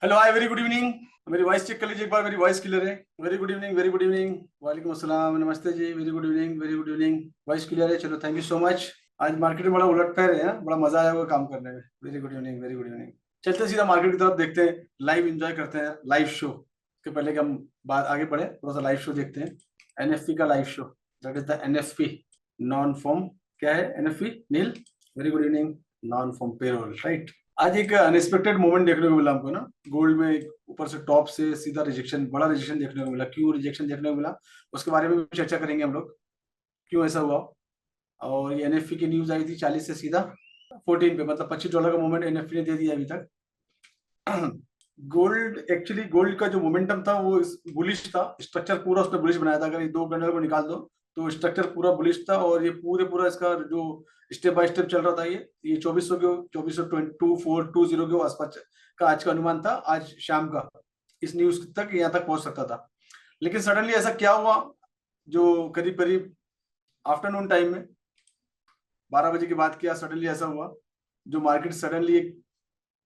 Hello hi, very good evening. मेरी voice check कर लीजिए एक बार, मेरी वॉइस क्लियर है? Very good evening, very good evening. वालेकुम अस्सलाम, नमस्ते जी। Very good evening, very good evening. Voice clear है? चलो, थैंक यू सो मच। आज मार्केट में बड़ा उलटफेर है, बड़ा मजा आया हुआ काम करने में। Very good evening, very good evening. चलते हैं सीधा मार्केट की तरफ, देखते हैं, लाइव एंजॉय करते हैं लाइव शो। इसके पहले कि हम बात आगे बढ़े, थोड़ा सा लाइव शो देखते हैं। एनएफपी का live show, that is the NFP non farm. क्या है NFP Neel? Very good evening. Non farm payroll, right. आज एक अनएक्सपेक्टेड मोमेंट देखने को मिला हमको ना, गोल्ड में ऊपर से टॉप से सीधा रिजेक्शन, बड़ा रिजेक्शन देखने को मिला। क्यों रिजेक्शन देखने को मिला, उसके बारे में भी चर्चा करेंगे हम लोग, क्यों ऐसा हुआ। और ये एनएफपी की न्यूज आई थी 40 से सीधा 14 पे, मतलब $25 का मूवमेंट एनएफपी ने दे दिया अभी तक। गोल्ड, एक्चुअली गोल्ड का जो मोमेंटम था वो बुलिश था, स्ट्रक्चर पूरा उसने बुलिश बनाया था। अगर ये दो कैंडल को निकाल दो तो स्ट्रक्चर पूरा बुलिश था, और ये पूरा इसका जो स्टेप बाय स्टेप चल रहा था, ये 2400 के 2424 के आसपास का आज का अनुमान था, आज शाम का इस न्यूज तक यहाँ तक पहुंच सकता था। लेकिन सडनली ऐसा क्या हुआ, जो करीब करीब आफ्टरनून टाइम में 12 बजे की बात किया, सडनली ऐसा हुआ जो मार्केट सडनली एक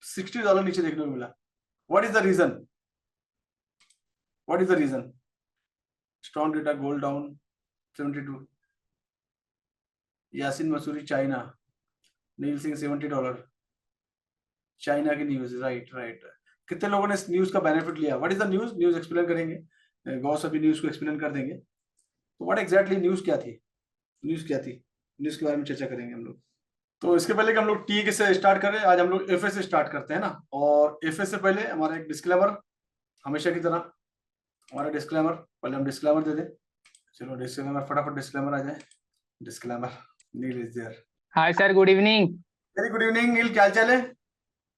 $60 नीचे देखने को मिला। What is the reason? What is the reason? Strong data, gold down 72। यासिन मसूरी चाइना, नील सिंह $70। चाइना की न्यूज, राइट राइट। कितने लोगों ने इस न्यूज का बेनिफिट लिया? What is the news? News explain करेंगे, गौ सभी न्यूज को एक्सप्लेन कर देंगे। तो व्हाट एग्जैक्टली न्यूज क्या थी? न्यूज क्या थी, न्यूज के बारे में चर्चा करेंगे हम लोग। तो इसके पहले कि हम लोग टी से स्टार्ट करें, आज हम लोग एफ से स्टार्ट करते हैं ना। और एफ से पहले हमारा एक डिस्क्लेमर, हमेशा की तरह हमारा डिस्क्लेमर, पहले हम डिस्क्लेमर दे दें। चलो डिस्क्लेमर, फटाफट डिस्क्लेमर आ जाए। Disclaimer, Neel is there. Hi sir, good evening. Very good evening Neel, क्या हाल चाल है?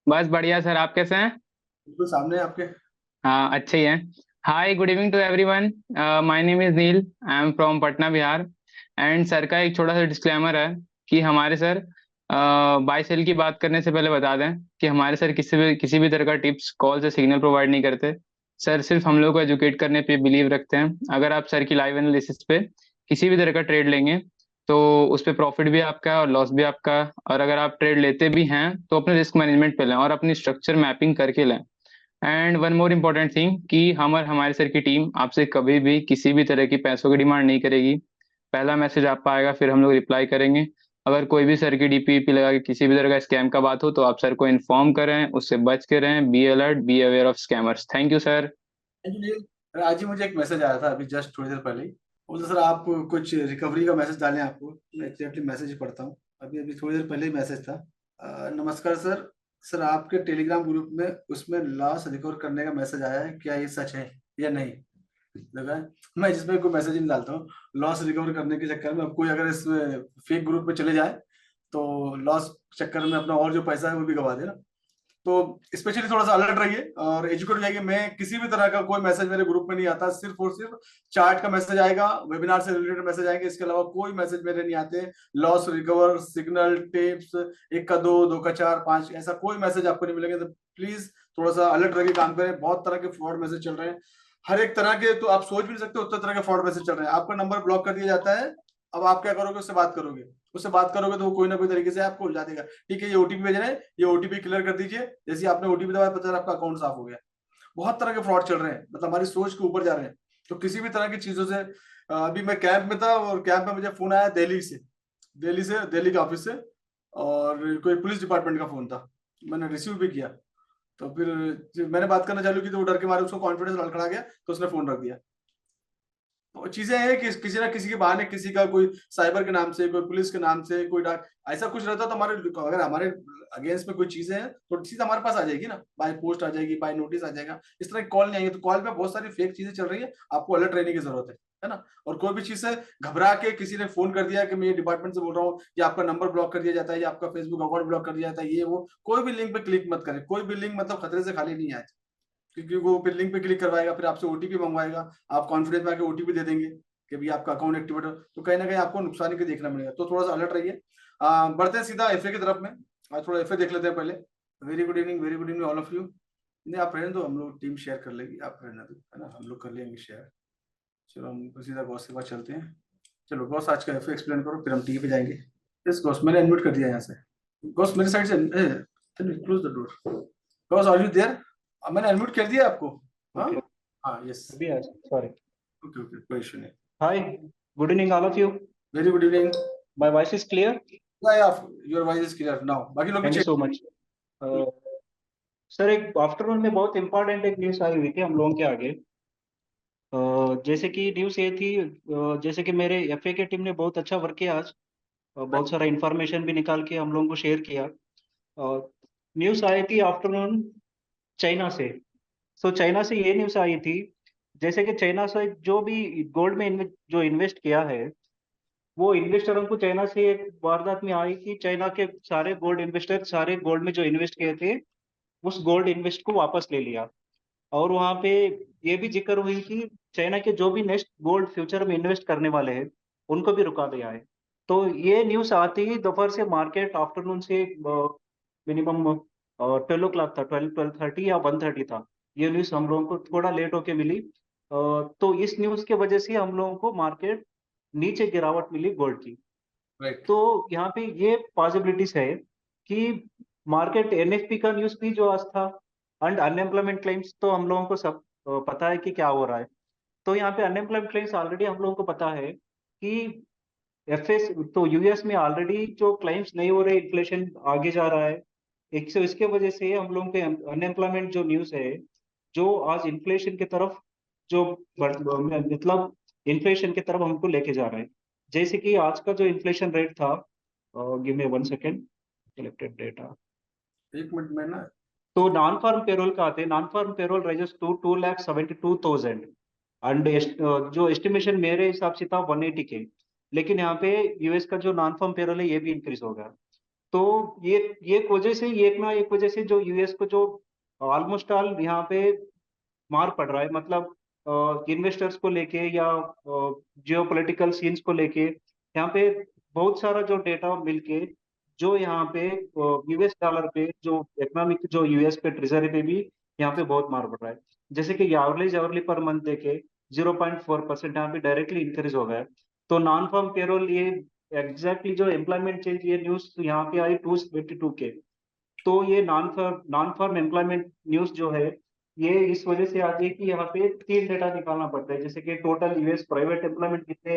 बस बढ़िया सर, आप कैसे हैं? बिल्कुल सामने है आपके। हाँ, अच्छे ही हैं। Hi, good evening to everyone. My name is Neel. I am from Patna, Bihar. And sir का एक छोटा सा डिस्क्लेमर है कि हमारे सर बाय सेल की बात करने से पहले बता दें कि हमारे सर किसी भी तरह का टिप्स, कॉल से सिग्नल प्रोवाइड नहीं करते। सर सिर्फ हम लोग को एजुकेट करने पे बिलीव रखते हैं। अगर आप सर की लाइव एनालिसिस पे किसी भी तरह का ट्रेड लेंगे तो उस पर प्रॉफिट भी आपका है और लॉस भी आपका है। और अगर आप ट्रेड लेते भी हैं तो अपने रिस्क मैनेजमेंट पे लें और अपनी स्ट्रक्चर मैपिंग करके लें। And one more important thing कि हम और हमारे सर की टीम आपसे कभी भी किसी भी तरह की पैसों की डिमांड नहीं करेगी। पहला मैसेज आपका आएगा, फिर हम लोग रिप्लाई करेंगे। अगर कोई भी सर की डीपीपी लगा के किसी भी तरह का स्कैम का बात हो तो आप सर को इन्फॉर्म करें, उससे बच के रहें। Be alert, be aware of scammers. Thank you sir. Thank you Neel. अरे आज ही मुझे एक मैसेज आया था, अभी जस्ट थोड़ी देर पहले ही। बोलते सर आप कुछ रिकवरी का मैसेज डालें आपको। मैं एग्जैक्टली मैसेज पढ़ता हूँ, अभी अभी थोड़ी देर पहले ही मैसेज था। नमस्कार सर, सर आपके टेलीग्राम ग्रुप में उसमें लॉस रिकवर करने का मैसेज आया है, क्या ये सच है या नहीं? देखा है? मैं जिसमें कोई मैसेज नहीं डालता हूँ लॉस रिकवर करने के चक्कर में। अब कोई अगर इसमें फेक ग्रुप में चले जाए तो लॉस चक्कर में अपना और जो पैसा है वो भी गवा दे ना। तो स्पेशली थोड़ा सा अलर्ट रहिए और एजुकेट हो जाइए। मैं किसी भी तरह का कोई मैसेज मेरे ग्रुप में नहीं आता, सिर्फ और सिर्फ चार्ट का मैसेज आएगा, वेबिनार से रिलेटेड मैसेज आएंगे, इसके अलावा कोई मैसेज मेरे नहीं आते। लॉस रिकवर, सिग्नल, टिप्स, एक का दो, दो का चार, पांच, ऐसा कोई मैसेज आपको नहीं मिलेगा। तो प्लीज थोड़ा सा अलर्ट रह के काम करें। बहुत तरह के फ्रॉड मैसेज चल रहे हैं, हर एक तरह के, तो आप सोच भी नहीं सकते उतने तरह के फ्रॉड मैसेज चल रहे हैं। आपका नंबर ब्लॉक कर दिया जाता है, अब आप क्या करोगे? उससे बात करोगे, उससे बात करोगे तो वो कोई ना कोई तरीके से आपको उलझा देगा। ठीक है, ये ओटीपी भेज रहे हैं, ये ओटीपी क्लियर कर दीजिए। जैसे आपने ओटीपी दबाया, पता चला आपका अकाउंट साफ हो गया। बहुत तरह के फ्रॉड चल रहे हैं, मतलब हमारी सोच के ऊपर जा रहे हैं। तो किसी भी तरह की चीजों से, अभी मैं कैंप में था और कैंप में मुझे फोन आया दिल्ली से, दिल्ली के ऑफिस से, और कोई पुलिस डिपार्टमेंट का फोन था। मैंने रिसीव भी किया, तो फिर जब मैंने बात करना चालू की तो वो डर के मारे उसको कॉन्फिडेंस लड़खड़ा गया, तो उसने फोन रख दिया। तो चीजें हैं कि किसी ना किसी के बहाने, किसी का कोई साइबर के नाम से, कोई पुलिस के नाम से, कोई डाक, ऐसा कुछ रहता तो हमारे, अगर हमारे अगेंस्ट में कोई चीजें हैं तो चीज हमारे पास आ जाएगी ना, बाय पोस्ट आ जाएगी, बाय नोटिस आ जाएगा। इस तरह की कॉल नहीं आएगी। तो कॉल पे बहुत सारी फेक चीजें चल रही है, आपको अलर्ट रहने की जरूरत है ना। और कोई भी चीज से घबरा के किसी ने फोन कर दिया कि मैं ये डिपार्टमेंट से बोल रहा हूँ, या आपका नंबर ब्लॉक कर दिया जाता है, या आपका फेसबुक अकाउंट ब्लॉक कर दिया जाता है, ये वो, कोई भी लिंक पे क्लिक मत करें। कोई भी लिंक मतलब खतरे से खाली नहीं है, क्योंकि वो फिर लिंक पे क्लिक करवाएगा, फिर आपसे ओटीपी मंगवाएगा, आप कॉन्फिडेंस में आके ओटीपी दे देंगे कि भाई आपका अकाउंट एक्टिवेट हो, तो कहीं ना कहीं आपको नुकसान के देखना मिलेगा। तो थोड़ा सा अलर्ट रहिए। बढ़ते हैं सीधा एफए की तरफ में। आज थोड़ा एफए देख लेते हैं पहले। Very good evening, very good evening all of you. नहीं, आप रहने दो, हम लोग टीम शेयर कर लेगी, आप रहने दो, है ना, हम लोग कर लेंगे शेयर। चलो हम सीधा गॉस के पास चलते हैं। चलो गॉस, आज का एफए एक्सप्लेन करो, फिर हम टी पे जाएंगे। यस गॉस, मैंने अनम्यूट कर दिया यहाँ से। गॉस मेरे साइड से close the door. Guys are you there? मैंने अनम्यूट कर दिया आपको। हाँ Okay. हाँ, यस। अभी आज sorry. ओके ओके, कोई इशू नहीं। Hi, good evening all of you. Very good evening. My voice is clear. Your voice is clear now, बाकी लोग भी Thank you check. so much. Sir एक आफ्टरनून में बहुत इंपॉर्टेंट एक न्यूज़ आई हुई थी हम लोगों के आगे। जैसे कि न्यूज़ ये थी, जैसे कि मेरे एफए के टीम ने बहुत अच्छा वर्क किया आज। बहुत सारा इंफॉर्मेशन भी निकाल के हम लोगों को शेयर किया। न्यूज़ आई थी आफ्टरनून चाइना से। सो चाइना से ये न्यूज़ आई थी, जैसे कि चाइना से जो भी गोल्ड में जो इन्वेस्ट किया है, वो इन्वेस्टरों को चाइना से एक वारदात में आई कि चाइना के सारे गोल्ड इन्वेस्टर सारे गोल्ड में जो इन्वेस्ट किए थे उस गोल्ड इन्वेस्ट को वापस ले लिया। और वहां पे ये भी जिक्र हुई कि चाइना के जो भी नेक्स्ट गोल्ड फ्यूचर में इन्वेस्ट करने वाले हैं उनको भी रुका दिया है। तो ये न्यूज़ आती ही दोपहर से मार्केट आफ्टरनून से मिनिमम 12 o'clock था, 12:30 या 1:30 था। ये न्यूज़ हम लोगों को थोड़ा लेट होके मिली। तो इस न्यूज़ के वजह से हम लोगों को मार्केट नीचे गिरावट मिली गोल्ड की। राइट। तो यहाँ पे ये पॉसिबिलिटीज है कि मार्केट एनएफपी का न्यूज़ भी जो आज था, एंड अनएम्प्लॉयमेंट क्लेम्स तो हम लोगों को सब पता है कि क्या हो रहा है। तो यहाँ पे अनएम्प्लॉयमेंट क्लेम्स ऑलरेडी हम लोगों को पता है कि एफएस तो यूएस में ऑलरेडी जो क्लेम्स नहीं हो रहे, इन्फ्लेशन आगे जा रहा है। एक से इसके वजह से हम लोगों के अनएम्प्लॉयमेंट जो न्यूज़ है, जो आज इन्फ्लेशन की तरफ जो मतलब इन्फ्लेशन की तरफ हमको लेके जा रहा है। जैसे कि आज का जो इन्फ्लेशन रेट था, give me 1 second, collected data. एक मिनट में ना। तो नॉन फार्म पेरोल का आते हैं, non farm payroll rises to 2,72,000 and जो एस्टिमेशन मेरे हिसाब से था 180 के। लेकिन यहाँ पे यूएस का जो नॉन फार्म पेरोल है ये भी इंक्रीज हो गया। तो ये एक वजह से, एक ना एक वजह से जो यूएस को जो ऑलमोस्ट ऑल यहाँ पे मार पड़ रहा है, मतलब इन्वेस्टर्स को लेके या जियो पोलिटिकल सीन्स को लेके यहाँ पे बहुत सारा जो डेटा मिलके जो यहाँ पे यूएस डॉलर पे जो इकोनॉमिक जो यूएस पे ट्रेजरी पे भी यहाँ पे बहुत मार पड़ रहा है। जैसे कि यावरली पर मंथ देखे 0.4% यहाँ पे डायरेक्टली इंक्रीज हो गया है। तो नॉन फार्म पेरोल ये एग्जैक्टली जो एम्प्लॉयमेंट चेंज ये न्यूज यहाँ पे आई 272 के। तो ये नॉन फॉर्म एम्प्लॉयमेंट न्यूज जो है ये इस वजह से आती है कि यहाँ पे तीन डेटा निकालना पड़ता है, जैसे कि टोटल यूएस प्राइवेट एम्प्लॉयमेंट कितने,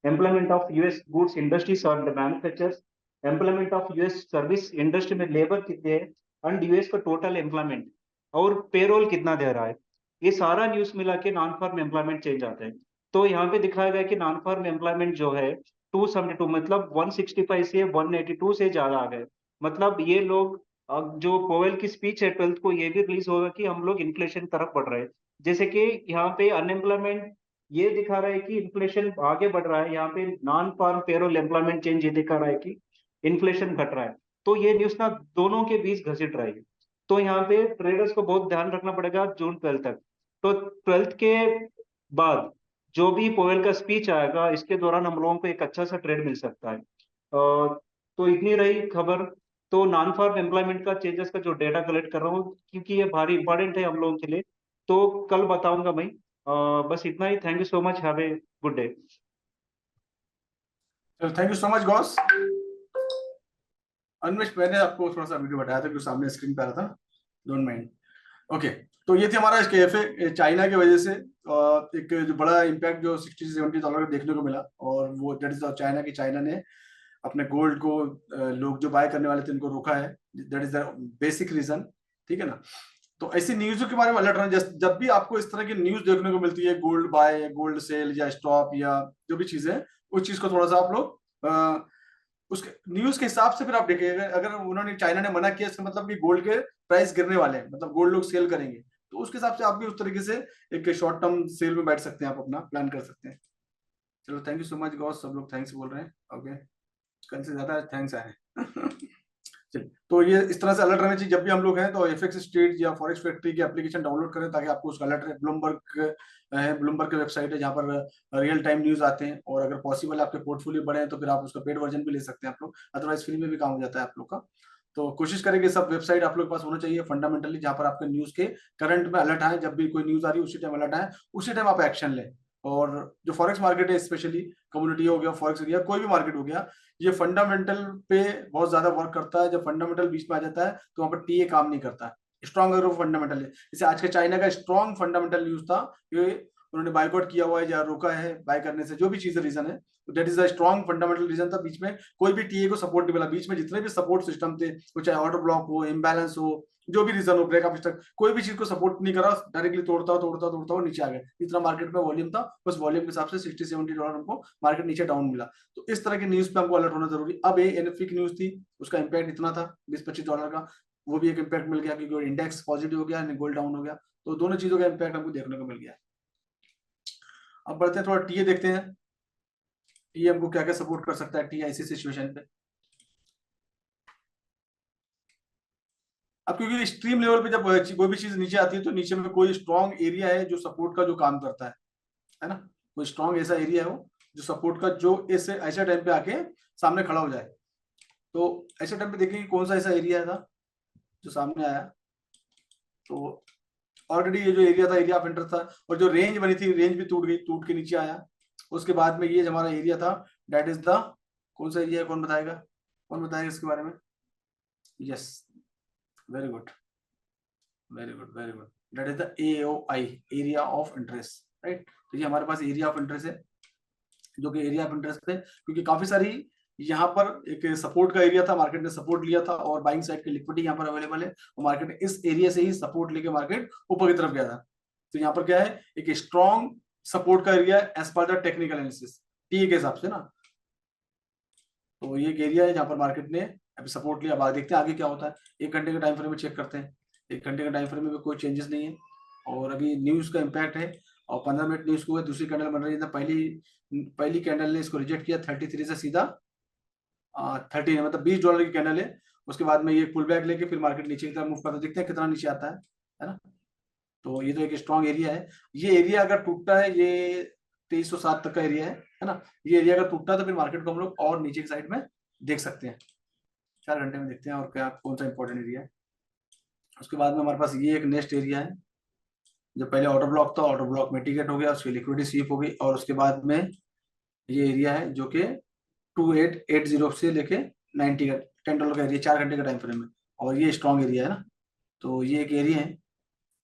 employment of US goods industries और manufacturers, employment of US service industry में लेबर कितने हैं, एंड यूएस का टोटल एम्प्लॉयमेंट और पेरोल कितना दे रहा है। ये सारा न्यूज मिला के नॉन फॉर्म एम्प्लॉयमेंट चेंज आता है। तो यहाँ पे दिखाया गया कि नॉन फॉर्म एम्प्लॉयमेंट जो है 272, मतलब 165 से 182 से ज्यादा आ गए। मतलब ये लोग, अब जो पोवेल की स्पीच है 12th को, ये भी रिलीज होगा कि हम लोग इन्फ्लेशन की तरफ बढ़ रहे हैं। जैसे कि यहाँ पे अनएम्प्लॉयमेंट ये दिखा रहा है कि इन्फ्लेशन आगे बढ़ रहा है, यहाँ पे non farm payroll employment change ये दिखा रहा है कि इन्फ्लेशन घट रहा है। तो ये न्यूज ना दोनों के बीच घसीट रहा है। तो यहाँ पे ट्रेडर्स को बहुत ध्यान रखना पड़ेगा जून 12 तक। तो 12 के बाद जो भी पोवेल का स्पीच आएगा इसके दौरान हम लोगों को एक अच्छा सा ट्रेड मिल सकता है। तो इतनी रही खबर। तो नॉन फार्म एम्प्लॉयमेंट का चेंजेस का जो डेटा कलेक्ट कर रहा हूँ क्योंकि ये भारी इंपॉर्टेंट है हम लोगों के लिए, तो कल बताऊंगा मैं। बस इतना ही। Thank you so much, have a good day. चलो, thank you so much guys. Anvesh, मैंने आपको थोड़ा सा वीडियो बताया था, क्योंकि सामने स्क्रीन पे आ रहा था, डोंट माइंड। ओके, तो ये थे हमारा कैफे। चाइना की वजह से एक जो बड़ा इम्पैक्ट जो $60-70 का देखने को मिला, और वो दैट इज चाइना ने अपने गोल्ड को लोग जो बाय करने वाले थे उनको रोका है। That is the basic reason, ठीक है ना। तो ऐसी न्यूज़ों के बारे में अलर्ट रहना। जब भी आपको इस तरह की न्यूज़ देखने को मिलती है, गोल्ड बाय, गोल्ड सेल या स्टॉप या जो भी चीजें, उस चीज को थोड़ा सा आप लोग उसके न्यूज के हिसाब से फिर आप देखिएगा। अगर उन्होंने, चाइना ने मना किया, इसका मतलब कि गोल्ड के प्राइस गिरने वाले हैं, मतलब गोल्ड लोग सेल करेंगे, तो उसके हिसाब से आप भी उस तरीके से एक शॉर्ट टर्म सेल में बैठ सकते हैं, आप अपना प्लान कर सकते हैं। चलो, thank you so much Gauss. सब लोग थैंक्स बोल रहे हैं। ओके, कल से ज्यादा थैंक्स आए हैं। चलिए, तो ये इस तरह से अलर्ट रहना चाहिए जब भी हम लोग हैं। तो एफएक्स स्ट्रीट या फॉरेक्स फैक्ट्री की एप्लीकेशन डाउनलोड करें, ताकि आपको उसका अलर्ट रहे। ब्लूमबर्ग की वेबसाइट है, जहाँ पर रियल टाइम न्यूज आते हैं, और अगर पॉसिबल आपके पोर्टफोलियो बड़े हैं तो फिर आप उसका पेड वर्जन भी ले सकते हैं आप लोग, अदरवाइज फ्री में भी काम हो जाता है आप लोग का। तो कोशिश करेंगे सब वेबसाइट आप लोग के पास होना चाहिए फंडामेंटली, जहाँ पर आपके न्यूज के करंट में अलर्ट आए। जब भी कोई न्यूज आ रही है उसी टाइम अलर्ट आए, उसी टाइम आप एक्शन लें। और जो फॉरेक्स मार्केट है, स्पेशली कम्युनिटी हो गया, फॉरेक्स हो गया, कोई भी मार्केट हो गया, ये फंडामेंटल पे बहुत ज्यादा वर्क करता है। जब फंडामेंटल बीच में आ जाता है तो वहां पर टीए काम नहीं करता है। स्ट्रॉन्ग अगर वो फंडामेंटल है, जैसे आज का चाइना का स्ट्रॉन्ग फंडामेंटल न्यूज था कि उन्होंने बाइकआउट किया हुआ है या रोका है बाय करने से, जो भी चीज रीजन है, that is the strong fundamental reason था। बीच में कोई भी टीए को सपोर्ट नहीं मिला, बीच में जितने भी सपोर्ट सिस्टम थे, वो चाहे ऑर्डर ब्लॉक हो, इम्बैलेंस हो, जो भी रीजन हो, ब्रेकअप स्टॉक, कोई भी चीज को सपोर्ट नहीं करा, डायरेक्टली तोड़ता वो नीचे आ गया। जितना मार्केट में वॉल्यूम था उस वॉल्यूम के हिसाब से $60-70 हमको मार्केट नीचे डाउन मिला। तो इस तरह की न्यूज पे हमको अलर्ट होना जरूरी। अब ये एनएफपी की न्यूज थी, उसका इंपैक्ट इतना था $20-25 का, वो भी एक इम्पैक्ट मिल गया क्योंकि इंडेक्स पॉजिटिव हो गया, गोल्ड डाउन हो गया, तो दोनों चीजों का इम्पैक्ट हमको देखने को मिल गया। अब बढ़ते हैं थोड़ा टीए देखते हैं, टीए हमको क्या क्या सपोर्ट कर सकता है टीए ऐसी सिचुएशन पे। अब क्योंकि स्ट्रीम लेवल पे जब कोई भी चीज नीचे आती है तो नीचे में कोई स्ट्रॉन्ग एरिया है जो सपोर्ट का जो काम करता है ना, कोई स्ट्रॉन्ग ऐसा एरिया है वो जो सपोर्ट का, जो ऐसे ऐसे टाइम पे आके सामने खड़ा हो जाए। तो ऐसे टाइम पे देखिए कौन सा ऐसा एरिया था जो सामने आया। तो ऑलरेडी ये जो एरिया था एरिया ऑफ इंटरेस्ट था, और जो रेंज बनी थी रेंज भी टूट गई, टूट के नीचे आया। उसके बाद में ये जो हमारा एरिया था दैट इज द, कौन सा एरिया है, कौन बताएगा, कौन बताएगा इसके बारे में? Yes, very good, very good, very good, that is the AOI, area of interest, right. तो ये हमारे पास एरिया ऑफ इंटरेस्ट है, जो कि एरिया ऑफ इंटरेस्ट है क्योंकि काफी सारी यहाँ पर एक सपोर्ट का एरिया था, मार्केट ने सपोर्ट लिया था और बाइंग साइड की लिक्विडिटी यहाँ पर अवेलेबल है, और मार्केट ने इस एरिया से ही सपोर्ट लेके मार्केट ऊपर की तरफ गया था। तो यहाँ पर क्या है, एक स्ट्रॉन्ग सपोर्ट का area as per the technical analysis टी के हिसाब से ना। तो ये एक एरिया है जहाँ पर मार्केट ने अभी सपोर्ट लिया। अब देखते हैं आगे क्या होता है। 1 घंटे के टाइम फ्रेम में चेक करते हैं, 1 घंटे के टाइम फ्रेम में भी कोई चेंजेस नहीं है, और अभी न्यूज का इम्पैक्ट है, और 15 मिनट न्यूज को दूसरी कैंडल बन रही है। पहली कैंडल ने इसको रिजेक्ट किया 33 से सीधा 30, मतलब $20 की कैंडल है। उसके बाद में ये पुल बैक लेके फिर मार्केट नीचे की तरफ मूव करता है, देखते हैं कितना नीचे आता है ना। तो ये तो एक स्ट्रॉन्ग एरिया है। ये एरिया अगर टूटता है, ये 2307 तक का एरिया है ना, ये एरिया अगर टूटता है तो फिर मार्केट को हम लोग और नीचे की साइड में देख सकते हैं। 4 घंटे में देखते हैं और क्या कौन सा इंपॉर्टेंट एरिया है। उसके बाद में हमारे पास ये एक नेक्स्ट एरिया है, जो पहले ऑर्डर ब्लॉक था, ऑर्डर ब्लॉक मिटिगेट हो गया, उसकी लिक्विडिटी स्वीप हो गई, और उसके बाद में ये एरिया है जो कि 2880 से लेके 90 का $10 का एरिया, 4 घंटे का टाइम फ्रेम में, और ये स्ट्रॉन्ग एरिया है ना। तो ये एक एरिया है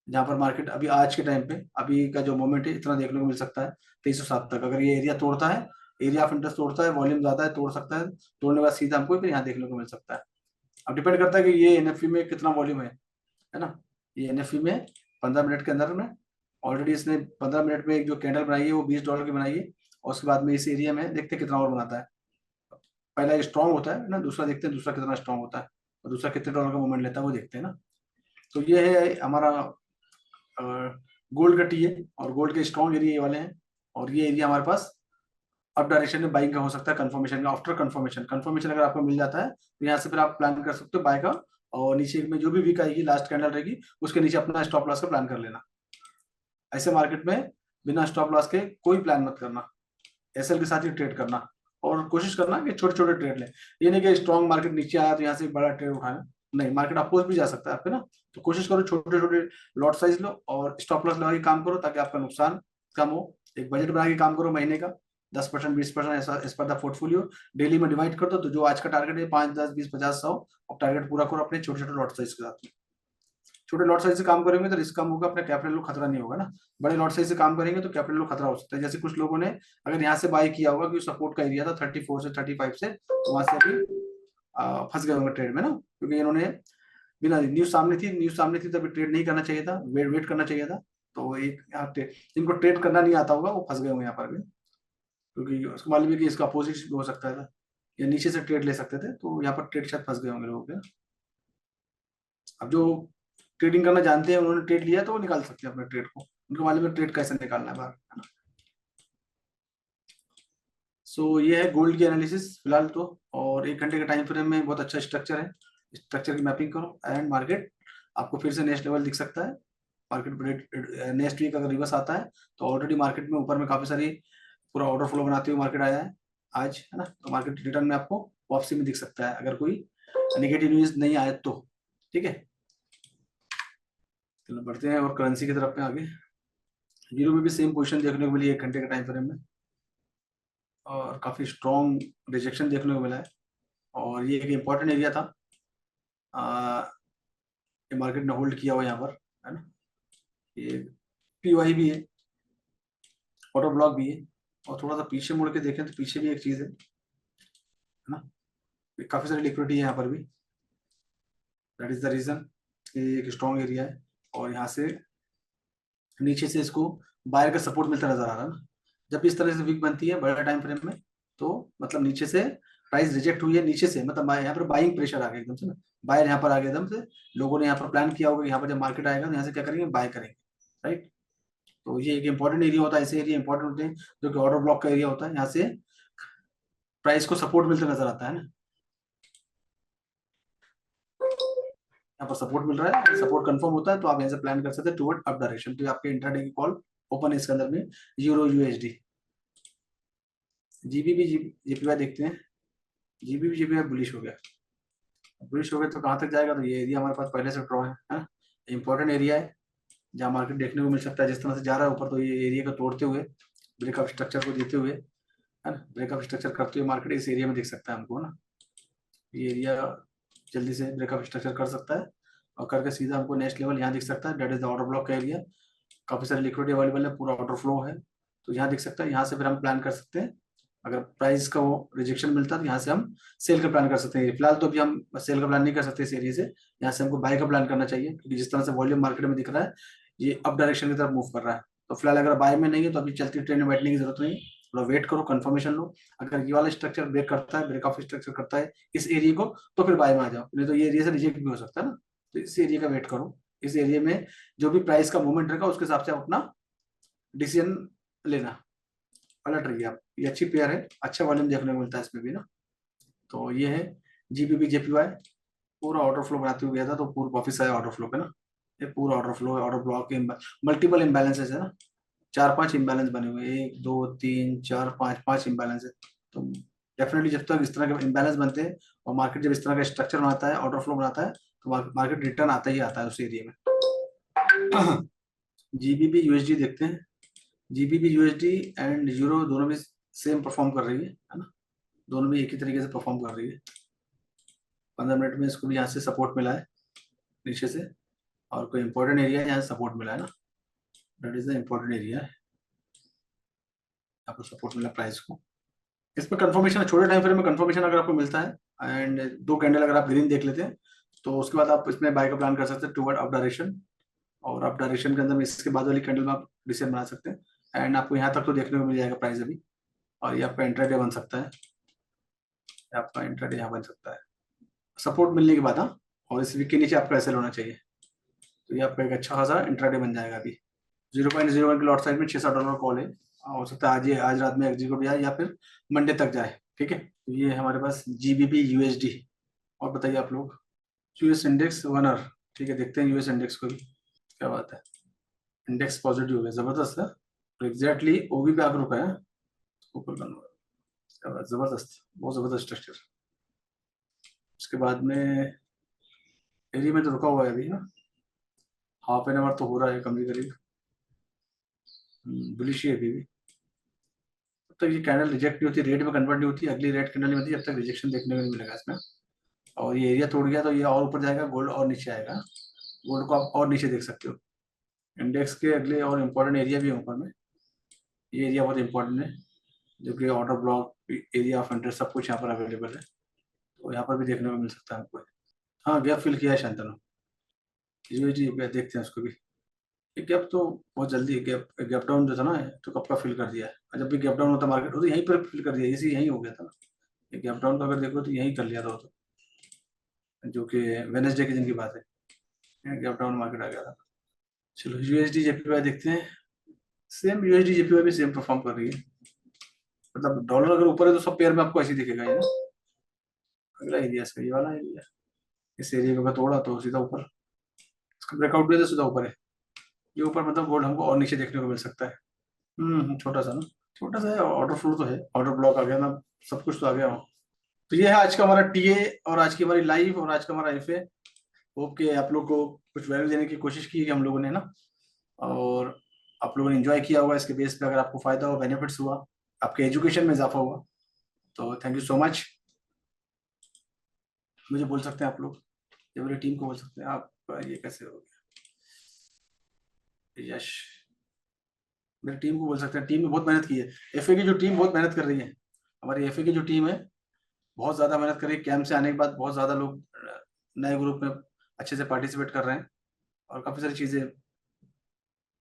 जहाँ पर मार्केट अभी आज के टाइम पे अभी का जो मोमेंट है इतना देखने को मिल सकता है 2307 तक। अगर ये एरिया तोड़ता है, एरिया ऑफ इंटरेस्ट तोड़ता है, वॉल्यूम ज्यादा है, तोड़ सकता है, तोड़ने के बाद सीधा हमको फिर यहाँ देखने को मिल सकता है। अब डिपेंड करता है कि ये एनएफपी में कितना वॉल्यूम है ना। ये एनएफपी में 15 मिनट के अंदर में ऑलरेडी इसने 15 मिनट में एक जो कैंडल बनाई है वो $20 की बनाई है, और उसके बाद में इस एरिया में देखते हैं कितना और बनाता है। पहला स्ट्रॉन्ग होता है ना, दूसरा देखते हैं दूसरा कितना स्ट्रॉन्ग होता है, और दूसरा कितने डॉलर का मूवमेंट लेता है वो देखते हैं ना। तो ये है हमारा गोल्ड का टी है, और गोल्ड के स्ट्रॉन्ग एरिया ये वाले हैं, और ये एरिया हमारे पास अप डायरेक्शन में बाइंग का हो सकता है, कंफर्मेशन का, आफ्टर कंफर्मेशन अगर आपको मिल जाता है तो यहाँ से फिर आप प्लान कर सकते हो बाय का, और नीचे में जो भी वीक आएगी लास्ट कैंडल रहेगी उसके नीचे अपना स्टॉप लॉस का प्लान कर लेना। ऐसे मार्केट में बिना स्टॉप लॉस के कोई प्लान मत करना, एसएल के साथ ही ट्रेड करना, और कोशिश करना कि छोटे छोटे ट्रेड लें। ये नहीं कि स्ट्रॉन्ग मार्केट नीचे आया तो यहाँ से बड़ा ट्रेड उठाना, नहीं, मार्केट अपोज भी जा सकता है आपके ना। तो कोशिश करो छोटे छोटे लॉट साइज लो और स्टॉप लॉस लगा के काम करो ताकि आपका नुकसान कम हो। एक बजट बना के काम करो महीने का, 10% 20% ऐसा इस पर द पोर्टफोलियो डेली में डिवाइड कर दो। तो जो आज का टारगेट है 5 10 20 50 100, अब टारगेट पूरा करो अपने छोटे छोटे लॉट साइज के साथ में। छोटे लॉट साइज से काम करेंगे तो रिस्क कम होगा, अपने कैपिटल को खतरा नहीं होगा ना। बड़े लॉट साइज से काम करेंगे तो कैपिटल को खतरा हो सकता है। जैसे कुछ लोगों ने अगर यहाँ से बाय किया होगा कि सपोर्ट का एरिया था 34 से 35 से, तो वहां से अभी फंस गए होंगे ट्रेड में ना, क्योंकि इन्होंने बिना न्यूज सामने थी तभी ट्रेड नहीं करना चाहिए था, वेट करना चाहिए था। तो एक यहाँ जिनको ट्रेड करना नहीं आता होगा वो फंस गए होंगे यहाँ पर भी, क्योंकि उसको मालूम है कि इसका अपोजिट भी हो सकता था, या नीचे से ट्रेड ले सकते थे, तो यहाँ पर ट्रेड शायद फंस गए होंगे लोगों के। अब जो ट्रेडिंग करना जानते हैं उन्होंने ट्रेड लिया तो वो निकाल सकते हैं अपने ट्रेड को, उनको मालूम है ट्रेड कैसे निकालना है बाहर, है ना। सो ये है गोल्ड की एनालिसिस फिलहाल तो, और 1 घंटे के टाइम फ्रेम में बहुत अच्छा स्ट्रक्चर है, स्ट्रक्चर की मैपिंग करो एंड मार्केट आपको फिर से नेक्स्ट लेवल दिख सकता है। मार्केट नेक्स्ट वीक अगर रिवर्स आता है तो ऑलरेडी मार्केट में ऊपर में काफी सारी पूरा ऑर्डर फ्लो बनाते हुए मार्केट आया है आज, है ना। तो मार्केट रिटर्न में आपको वापसी में दिख सकता है अगर कोई नेगेटिव न्यूज नहीं आए तो, ठीक है। चलो बढ़ते हैं और करेंसी की तरफ में आगे। यूरो में भी सेम पोजीशन देखने को मिली 1 घंटे के टाइम फ्रेम में, और काफी स्ट्रॉन्ग रिजेक्शन देखने को मिला है, और ये एक इम्पॉर्टेंट एरिया था ये मार्केट ने होल्ड किया हुआ यहाँ पर, है ना। ये पीवाई भी है, ऑटो ब्लॉक भी है, और थोड़ा सा पीछे मुड़ के देखें तो पीछे भी एक चीज है ना, काफी सारी लिक्विडिटी है यहाँ पर भी। दैट इज द रीजन, ये एक स्ट्रॉन्ग एरिया है, और यहाँ से नीचे से इसको बायर का सपोर्ट मिलता नजर आ रहा है ना। जब इस तरह से वीक बनती है बड़े टाइम फ्रेम में, तो मतलब नीचे से प्राइस रिजेक्ट हुई है, नीचे से मतलब यहाँ पर बाइंग प्रेशर आ गया एकदम से ना, बायर यहाँ पर आ गया एकदम से। लोगों ने यहाँ पर प्लान किया होगा यहाँ पर जब मार्केट आएगा तो यहाँ से क्या करेंगे, बाय करेंगे, राइट। तो ये एक इंपॉर्टेंट एरिया होता है, ऐसे एरिया इंपॉर्टेंट होते हैं जो कि ऑर्डर ब्लॉक का एरिया होता है। यहाँ से प्राइस को सपोर्ट मिलता नजर आता है ना, यहाँ पर सपोर्ट मिल रहा है, सपोर्ट कंफर्म होता है तो आप यहाँ से प्लान कर सकते हैं टुवर्ड अप डायरेक्शन। तो आपके इंट्राडे की कॉल ओपन है इसके अंदर में, यूरो यूएसडी। जीबीबी जीपीवाई देखते हैं, जीबीबी जीपीवाई बुलिश हो गया, बुलिश हो गया तो कहाँ तक जाएगा, तो ये एरिया हमारे पास पहले से ड्रॉ है ना, इंपॉर्टेंट एरिया है जहाँ मार्केट देखने को मिल सकता है। जिस तरह से जा रहा है ऊपर, तो ये एरिया को तोड़ते हुए, ब्रेकअप स्ट्रक्चर को देते हुए, है ना, ब्रेकअप स्ट्रक्चर करते हुए मार्केट इस एरिया में दिख सकता है हमको ना। ये एरिया जल्दी से ब्रेकअप स्ट्रक्चर कर सकता है और करके सीधा हमको नेक्स्ट लेवल यहाँ दिख सकता है, that is the order block का एरिया। काफी सारी लिक्विडिटी अवेलेबल है, पूरा ऑर्डर फ्लो है, तो यहाँ दिख सकता है। यहाँ से फिर हम प्लान कर सकते हैं, अगर प्राइस का वो रिजेक्शन मिलता है तो यहाँ से हम सेल का प्लान कर सकते हैं। फिलहाल तो अभी हम सेल का प्लान नहीं कर सकते इस एरिया से, यहाँ से हमको बाय का प्लान करना चाहिए, क्योंकि जिस तरह से वॉल्यूम मार्केट में दिख रहा है ये अप डायरेक्शन की तरफ मूव कर रहा है। तो फिलहाल अगर बाय में नहीं है तो अभी चलती ट्रेंड में बैठने की जरूरत नहीं, थोड़ा वेट करो, कंफर्मेशन लो। अगर ये वाला स्ट्रक्चर ब्रेक करता है, ब्रेक ऑफ स्ट्रक्चर करता है इस एरिया को, तो फिर बाय में आ जाओ, नहीं तो ये एरिया से रिजेक्ट भी हो सकता है ना। तो इस एरिया का वेट करो, इस एरिया में जो भी प्राइस का मूवमेंट रहेगा उसके हिसाब से आप अपना डिसीजन लेना। अलर्ट रहिए आप, ये अच्छी पेयर है, अच्छा वॉल्यूम देखने को मिलता है इसमें भी ना। तो ये है जीबीबी जेपीवाई, पूरा ऑर्डर फ्लो बनाते हुए गया था, तो पूरा वापस आया ऑर्डर फ्लो पे ना। ये पूरा ऑर्डर फ्लो है, ऑर्डर ब्लॉक, मल्टीपल इम्बैलेंसेस है ना, 4-5 इम्बैलेंस बने हुए, 1 2 3 4 5 इम्बैलेंस है। तो डेफिनेटली जब तक इस तरह के इम्बैलेंस बनते हैं और मार्केट जब इस तरह का स्ट्रक्चर बनाता है, ऑर्डर फ्लो बनाता है, तो मार्केट रिटर्न आता ही आता है उस एरिया में। जीबीबी यूएसडी देखते हैं, जीबीबी यूएसडी एंड यूरो दोनों भी सेम परफॉर्म कर रही है ना, दोनों भी एक ही तरीके से परफॉर्म कर रही है। 15 मिनट में इसको भी यहाँ से सपोर्ट मिला है नीचे से, और कोई इंपॉर्टेंट एरिया यहाँ से सपोर्ट मिला है ना, that is the important area है, आपको सपोर्ट मिला प्राइस को। इसमें कंफर्मेशन, छोटे टाइम फ्रेम में कंफर्मेशन अगर आपको मिलता है एंड 2 कैंडल अगर आप ग्रीन देख लेते हैं, तो उसके बाद आप इसमें बाय का प्लान कर सकते हैं टुवर्ड अप डायरेक्शन, और अप डायरेक्शन के अंदर में इसके बाद वाली कैंडल में आप डिसीजन बना सकते हैं। एंड आपको यहाँ तक तो देखने को मिल जाएगा प्राइस अभी, और ये आपका इंट्राडे बन सकता है, आपका इंट्राडे यहाँ बन सकता है सपोर्ट मिलने के बाद। हाँ, और इस वीक के नीचे आपका ऐसे होना चाहिए, तो ये आपका एक अच्छा खासा इंट्राडे बन जाएगा। अभी 0.01 के लॉट साइज में $600 कॉल है, हो सकता है आज रात में एग्जीक्यूट भी आए या फिर मंडे तक जाए, ठीक है। तो ये है हमारे पास जीबीबी यूएसडी। और बताइए आप लोग, यूएस इंडेक्स 1 आवर, ठीक है, देखते हैं यूएस इंडेक्स को भी, क्या बात है, इंडेक्स पॉजिटिव हो गया, जबरदस्त है, तो एग्जैक्टली ओबी पे आकर रुका है ऊपर का, क्या बात, जबरदस्त, बहुत जबरदस्त स्ट्रक्चर। उसके बाद में एरिया में तो रुका हुआ है अभी ना, हाफ एन आवर तो हो रहा है कम करीब, बुलिश है अभी भी। जब तक ये कैंडल रिजेक्ट नहीं होती, रेट में कन्वर्ट नहीं होती, अगली रेट कैंडल नहीं होती, जब तक रिजेक्शन देखने को नहीं मिलेगा इसमें। और ये एरिया तोड़ गया तो ये और ऊपर जाएगा, गोल्ड और नीचे आएगा, गोल्ड को आप और नीचे देख सकते हो। इंडेक्स के अगले और इम्पोर्टेंट एरिया भी है ऊपर में, ये एरिया बहुत इंपॉर्टेंट है, जो कि order block, area of interest, सब कुछ यहाँ पर अवेलेबल है, तो यहाँ पर भी देखने को मिल सकता है आपको। हाँ, गैप फिल किया है शांतनु, जी देखते हैं उसको भी। ये गैप तो बहुत जल्दी, गैप गैप डाउन जो था ना, तो कब का फिल कर दिया है, जब भी गैप डाउन होता मार्केट तो यहीं पर फिल कर दिया, इसी यहीं हो गया था ना। ये गैप डाउन का अगर देखो तो यहीं कर लिया था तो, जो कि वेनेसडे के दिन की बात है, गैप डाउन मार्केट आ गया था। चलो यूएसडी जेपीवाई देखते हैं, सेम यूएसडी जेपीवाई भी सेम परफॉर्म कर रही है, मतलब डॉलर अगर ऊपर है तो सब पेयर में आपको ऐसे दिखेगा ये ना। अगला एरिया इसका ये वाला एरिया, इस एरिया को अगर तोड़ा तो सीधा ऊपर, इसका ब्रेकआउट भी तो सीधा ऊपर है, ये ऊपर मतलब गोल्ड हमको और नीचे देखने को मिल सकता है। छोटा सा ना, छोटा सा ऑर्डर फ्लो तो है, ऑर्डर ब्लॉक आ गया ना, सब कुछ तो आ गया हो। तो ये है आज का हमारा टीए और आज की हमारी लाइव और आज का हमारा एफए। होप के आप लोग को कुछ वैल्यू देने की कोशिश की है हम लोगों ने ना, और आप लोगों ने एंजॉय किया होगा इसके बेस पे। अगर आपको फायदा हो, बेनिफिट्स हुआ, आपके एजुकेशन में इजाफा हुआ, तो थैंक यू सो मच। मुझे बोल सकते हैं आप लोग, ये मेरी टीम को बोल सकते हैं आप। ये कैसे हो गया? यश, मेरी टीम को बोल सकते हैं, टीम ने बहुत मेहनत की है। एफए की जो टीम बहुत मेहनत कर रही है, हमारी एफए की जो टीम है बहुत ज्यादा मेहनत कर रही है। कैंप से आने के बाद बहुत ज्यादा लोग नए ग्रुप में अच्छे से पार्टिसिपेट कर रहे हैं और काफी सारी चीजें,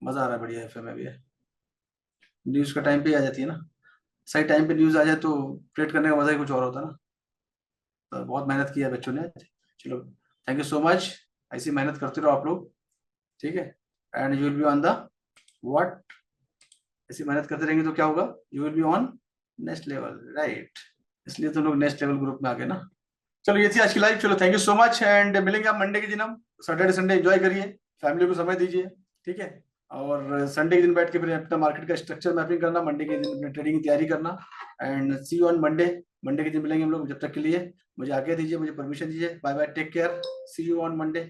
मजा आ रहा है, बढ़िया एफए में भी है। न्यूज का टाइम पे आ जाती है ना, सही टाइम पे न्यूज आ जाए तो ट्रेड करने का मजा ही कुछ और होता है ना। तो बहुत मेहनत किया बच्चों ने। चलो, थैंक यू सो मच। ऐसी मेहनत करते रहो आप लोग, ठीक है। And you will be on the what, ऐसी मेहनत करते रहेंगे तो क्या होगा, you will be on next level, right. इसलिए तो लोग नेक्स्ट लेवल ग्रुप में आ गए ना। चलो, ये थी आज की लाइव। चलो, thank you so much and मिलेंगे आप मंडे के दिन। हम सैटरडे संडे एंजॉय करिए, फैमिली को समय दीजिए, ठीक है। और संडे के दिन बैठ के फिर अपना मार्केट का स्ट्रक्चर मैपिंग करना, मंडे के दिन अपने ट्रेडिंग की तैयारी करना। And see you on Monday. Monday के दिन मिलेंगे हम लोग। जब तक के लिए मुझे आज्ञा दीजिए, मुझे परमिशन दीजिए। Bye bye, take care, see you on Monday.